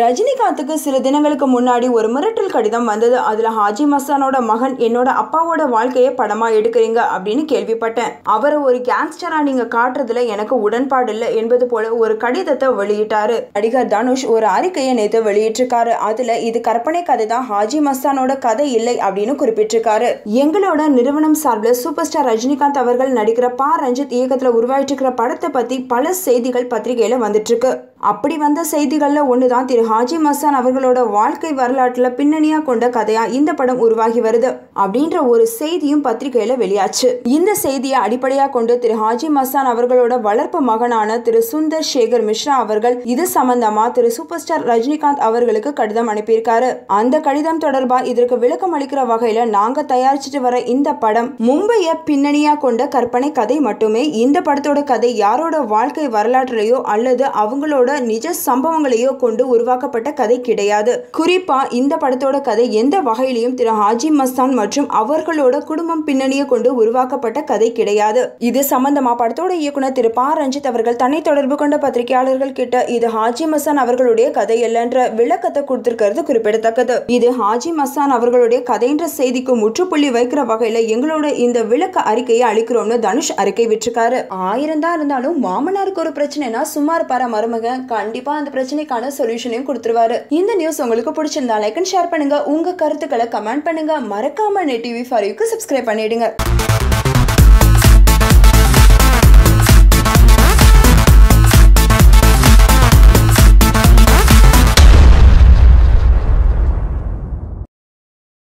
ரஜினிகாந்துக்கு சில தினங்களுக்கு முன்னாடி ஒரு மிரட்டல் கடிதம் வந்தது. அதுல ஹாஜி மஸ்தானோட மகன் என்னோட அப்பாவோட வாழ்க்கையை படமா எடுக்கிறீங்க அப்படின்னு கேள்விப்பட்டேன். அவரை ஒரு கேங்ஸ்டரா நீங்க காட்டுறதுல எனக்கு உடன்பாடு இல்லை என்பது போல ஒரு கடிதத்தை வெளியிட்டாரு. நடிகர் தனுஷ் ஒரு அறிக்கையை நேற்று வெளியிட்டிருக்காரு. அதுல இது கற்பனை கதை தான், ஹாஜி மஸ்தானோட கதை இல்லை அப்படின்னு குறிப்பிட்டிருக்காரு. எங்களோட நிறுவனம் சார்பில் சூப்பர் ஸ்டார் ரஜினிகாந்த் அவர்கள் நடிக்கிற பா ரஞ்சித் இயக்கத்துல உருவாயிட்டு இருக்கிற படத்தை பத்தி பல செய்திகள் பத்திரிகையில வந்துட்டு இருக்கு. அப்படி வந்த செய்திகள்ல ஒண்ணுதான் திரு ஹாஜி மஸ்தான் அவர்களோட வாழ்க்கை வரலாற்றுல பின்னணியா கொண்ட கதையா இந்த படம் உருவாகி வருது அப்படின்ற ஒரு செய்தியும் பத்திரிகையில வெளியாச்சு. இந்த செய்தியை அடிப்படையா கொண்டு திரு ஹாஜி மஸ்தான் அவர்களோட வளர்ப்பு மகனான திரு சுந்தர் சேகர் மிஸ்ரா அவர்கள் இது சம்பந்தமா திரு சூப்பர் ஸ்டார் ரஜினிகாந்த் அவர்களுக்கு கடிதம் அனுப்பியிருக்காரு. அந்த கடிதம் தொடர்பா இதற்கு விளக்கம் அளிக்கிற வகையில நாங்க தயாரிச்சுட்டு வர இந்த படம் மும்பைய பின்னணியா கொண்ட கற்பனை கதை மட்டுமே. இந்த படத்தோட கதை யாரோட வாழ்க்கை வரலாற்றுலையோ அல்லது அவங்களோட நிஜ சம்பவங்களையோ கொண்டு உருவாக்கப்பட்ட கதை கிடையாது. குறிப்பா இந்த படத்தோட கதை எந்த வகையிலையும் திரு ஹாஜி மஸ்தான் மற்றும் அவர்களோட குடும்பம் பின்னணியை கொண்டு உருவாக்கப்பட்ட கதை கிடையாது. இது சம்பந்தமா படத்தோட இயக்குனர் திரு பா ரஞ்சித் அவர்கள் தன்னை தொடர்பு கொண்ட பத்திரிகையாளர்கள் கிட்ட இது ஹாஜி மஸ்தான் அவர்களுடைய கதை இல்லைன்ற விளக்கத்தை கொடுத்திருக்கிறது குறிப்பிடத்தக்கது. இது ஹாஜி மஸ்தான் அவர்களுடைய கதைன்ற செய்திக்கு முற்றுப்புள்ளி வைக்கிற வகையில எங்களோட இந்த விளக்க அறிக்கையை அளிக்கிறோம்னு தனுஷ் அறிக்கை விட்டிருக்காரு. 1000 தான் இருந்தாலும் மாமனாருக்கு ஒரு பிரச்சனைனா சும்மா இருப்பாரா மருமகன்? கண்டிப்பா அந்த பிரச்சனைக்கான சொல்யூஷனையும் கொடுத்துருவாரு. இந்த நியூஸ் உங்களுக்கு பிடிச்சிருந்தா லைக் அண்ட் ஷேர் பண்ணுங்க. உங்க கருத்துக்களை கமெண்ட் பண்ணுங்க. மறக்காம NET TV4U க்கு சப்ஸ்கிரைப் பண்ணிடுங்க.